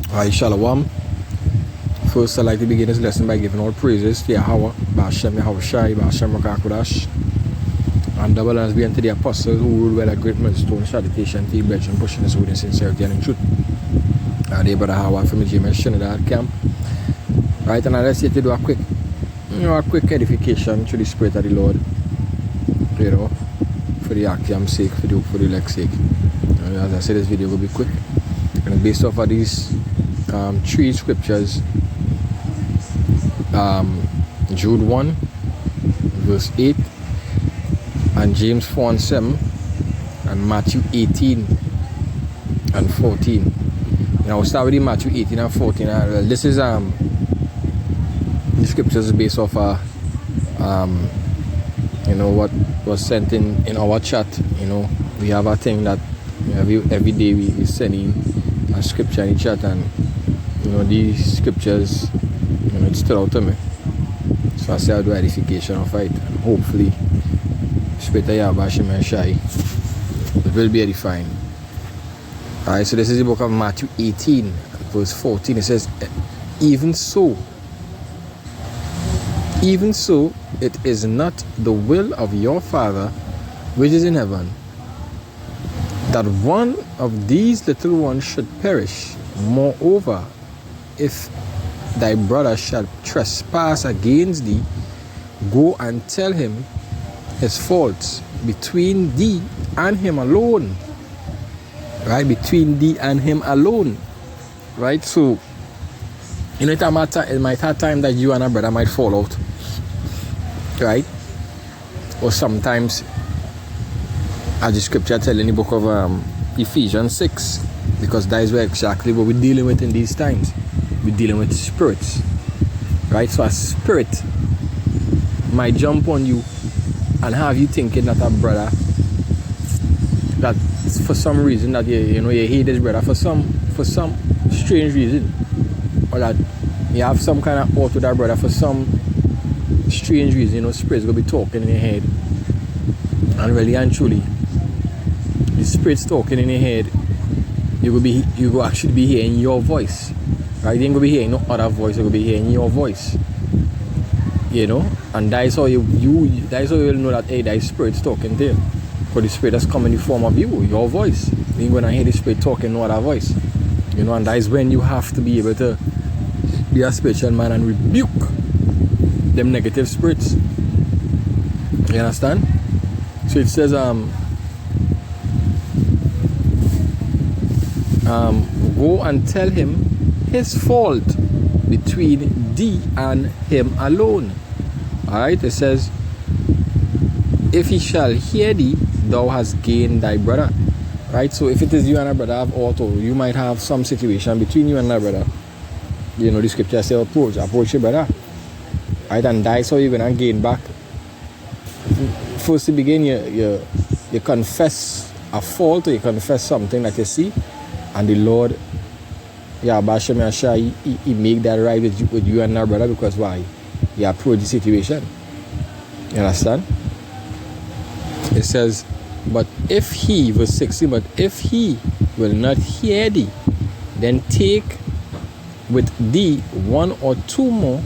Alright, Shalom. First, I'd like to begin this lesson by giving all praises to Yahweh, Ba'ashem Yahushai, Ba'ashem Rakakodash, and double honors be unto the apostles who ruled well a great millstone, salutation to the brethren pushing us with in sincerity and in truth. And brother Howard from the James Trinidad camp. Right, and let's say to do a quick edification to the Spirit of the Lord, for the Yakach's sake, for the elect's sake. And as I said, this video will be quick. And based off of these three scriptures, Jude 1 verse 8, and James 4 and 7, and Matthew 18 and 14. I'll start with Matthew 18 and 14. This is the scriptures based off what was sent in our chat. We have a thing that every day we send in a scripture in the chat, and these scriptures it stood out to me, so I say I'll do edification of it, and hopefully Spirit of Yahweh and Shai, it will be edifying. Alright, so this is the book of Matthew 18 verse 14. It says, even so it is not the will of your Father which is in heaven that one of these little ones should perish. Moreover, if thy brother shall trespass against thee, go and tell him his faults between thee and him alone. Right? Between thee and him alone. Right? So, it might have time that you and a brother might fall out. Right? Or sometimes, as the scripture tells in the book of Ephesians 6, because that is exactly what we're dealing with in these times. We're dealing with spirits. Right? So a spirit might jump on you and have you thinking that a brother, that for some reason that you hate this brother for some strange reason, or that you have some kind of ought with that brother for some strange reason. Spirits gonna be talking in your head, and really and truly, the spirits talking in your head, you go actually be hearing your voice. Right? You ain't gonna be hearing no other voice. You're gonna be hearing your voice. And that is how you will know that that is spirits talking to you. For the spirit that's coming in the form of your voice. You ain't gonna hear the spirit talking no other voice. And that is when you have to be able to be a spiritual man and rebuke them negative spirits. You understand? So it says go and tell him his fault between thee and him alone. Alright, it says, if he shall hear thee, thou hast gained thy brother. Right? So if it is you and a brother have aught, or you might have some situation between you and a brother, the scripture says approach your brother. Right? And that's how you're gonna gain back. First to begin, you confess a fault, or you confess something that you see, and the Lord, Ba'ashem Yashai, he make that right with you and our brother, because why? You approach the situation. You understand? It says, but if he, verse 16, but if he will not hear thee, then take with thee one or two more,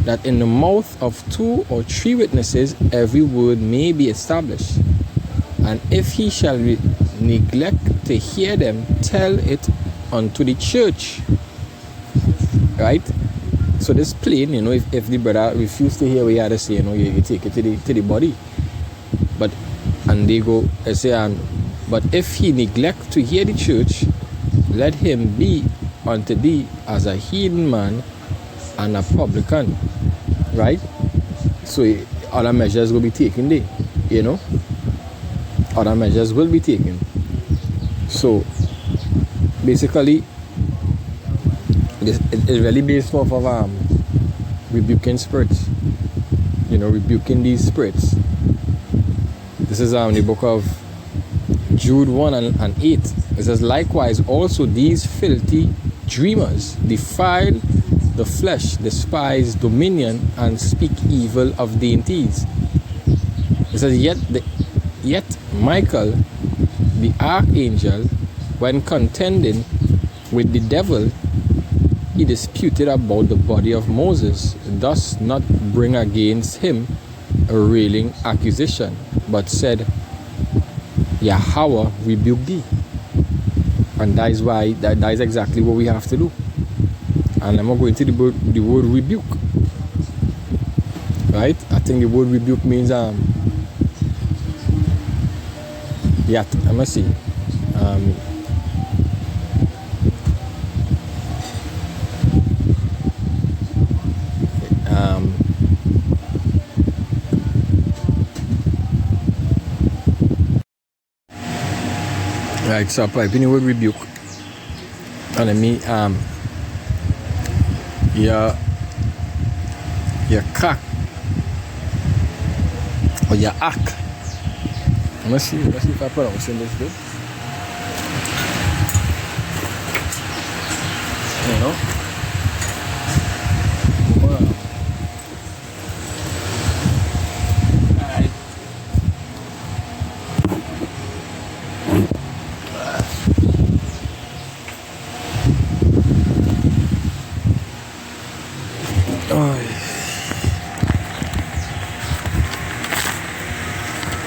that in the mouth of 2 or 3 witnesses every word may be established. And if he shall neglect to hear them, tell it unto the church. Right? So this plain, if the brother refused to hear what you had to say, you take it to the body. And they go, they say, but if he neglect to hear the church, let him be unto thee as a heathen man and a publican. Right? So other measures will be taken there. Other measures will be taken. So basically, it's really based off of rebuking spirits. Rebuking these spirits. This is the book of Jude 1 and 8. It says, likewise also these filthy dreamers defile the flesh, despise dominion, and speak evil of dainties. It says, yet Michael, the archangel, when contending With the devil, he disputed about the body of Moses, thus not bring against him a railing accusation, but said, Yahweh rebuke thee. And that is why, that is exactly what we have to do. And I'm not going to the word rebuke. Right? I think the word rebuke means yeah, I must see. Right, so I'm typing the word rebuke. And let me Yakach or Yakach. Let's see if I pronounce this good. You know? Wow.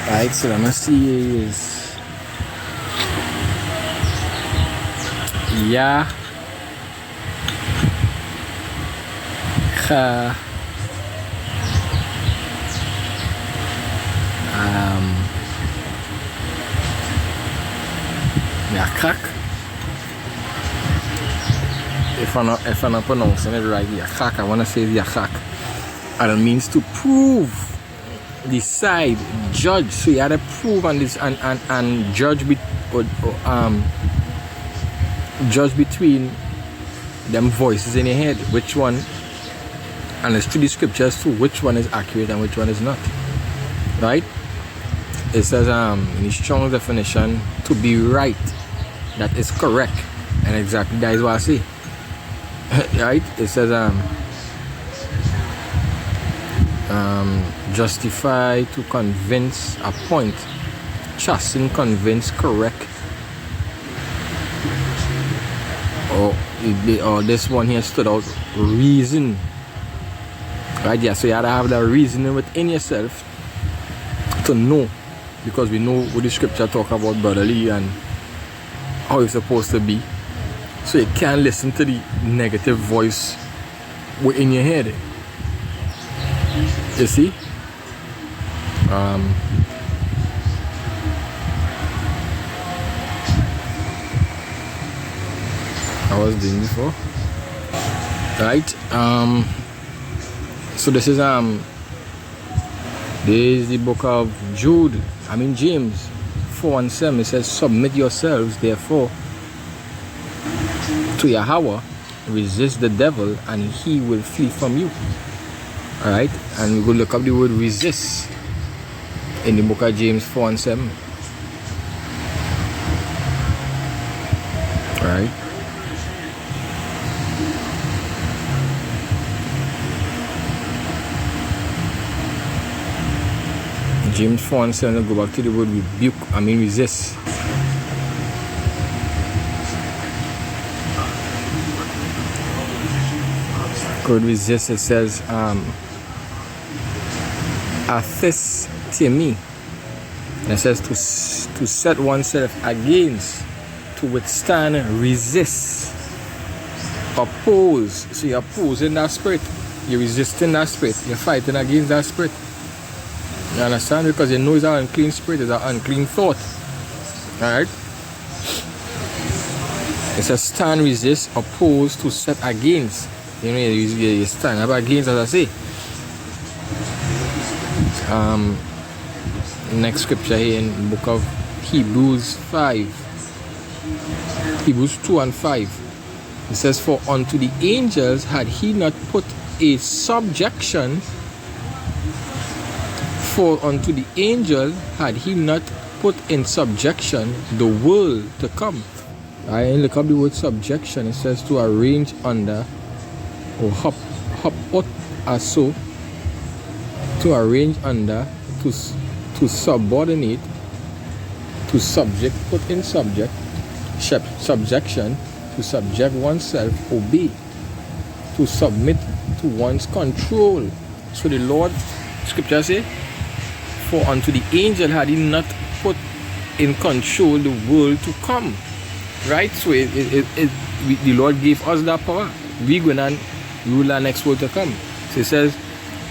Right, so let me see is Yakach. If I'm not pronouncing it right, Yakach, I want to say Yakach. And it means to prove, decide, judge. So you had to prove on this and judge judge between them voices in your head, which one, and it's through the scriptures too, which one is accurate and which one is not. Right? It says in the strong definition, to be right, that is correct, and exactly that is what I say. Right? It says justify, to convince, appoint, chasten, convince, correct, or this one here stood out, reason. Right? Yeah, so you have to have that reasoning within yourself to know, because we know what the scripture talk about brotherly and how it's supposed to be. So you can't listen to the negative voice within your head. You see? I was doing before. Right? So this is the book of James 4:7. It says, submit yourselves therefore to Yahweh, resist the devil and he will flee from you. Alright, and we're going to look up the word resist in the book of James 4:7. Alright. James 4:7, we'll go back to the word rebuke, resist. Word resist, it says athistemi. It says to set oneself against, to withstand, resist, oppose. So you're opposing that spirit, you're resisting that spirit, you're fighting against that spirit. You understand? Because you know it's an unclean spirit, it's an unclean thought. Alright? It says stand, resist, oppose, to set against. You know, you stand up against, as I say. Next scripture here in the book of Hebrews 5. Hebrews 2:5. It says, for unto the angels had he not put a subjection, for unto the angel had he not put in subjection the world to come. I look up the word subjection. It says to arrange under, or hop out as so, to arrange under, to subordinate, to subject, put in subject, subjection, to subject oneself, obey, to submit to one's control. So the Lord, scripture say, for unto the angel had he not put in control the world to come. Right? So the Lord gave us that power. We're going to rule our next world to come. So it says,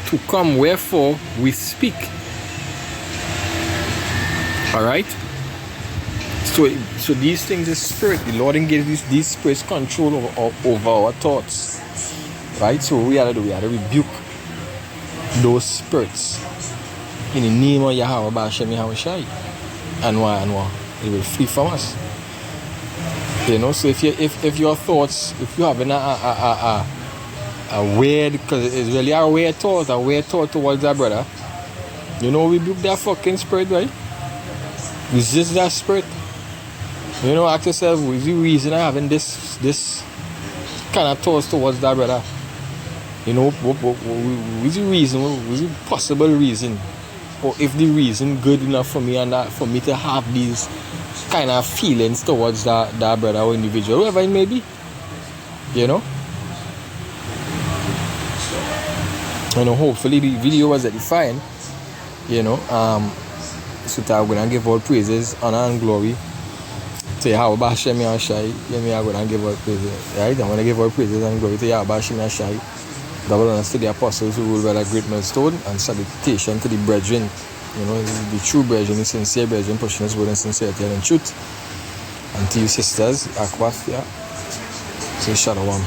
to come, wherefore we speak. Alright? So these things is spirit. The Lord gives these spirits control over our thoughts. Right? So what we have to do, we have to rebuke those spirits in the name of Yahweh B'Hashem Yahushai. And why? It will flee from us. You know, so if your thoughts, if you're having a weird, because it's really a weird thought towards that brother, you know, rebuke that fucking spirit, right? Resist that spirit. You know, ask yourself, what's the reason I'm having this kind of thoughts towards that brother? You know, what's the reason? What's the possible reason? Or if the reason good enough for me and that for me to have these kind of feelings towards that brother or individual, whoever it may be. You know? You know, hopefully the video was edifying. You know, so I'm gonna give all praises, honor and glory to Yahweh B'Hashem Yahushai. I'm gonna give all praises, right? I'm gonna give all praises and glory to Yahweh B'Hashem Yahushai. Double honors to the apostles who rule by a great millstone, and salutation to the brethren, you know, the true brethren, the sincere brethren, pushing his word in sincerity and in truth. And to you sisters, Akwafia, say shalom.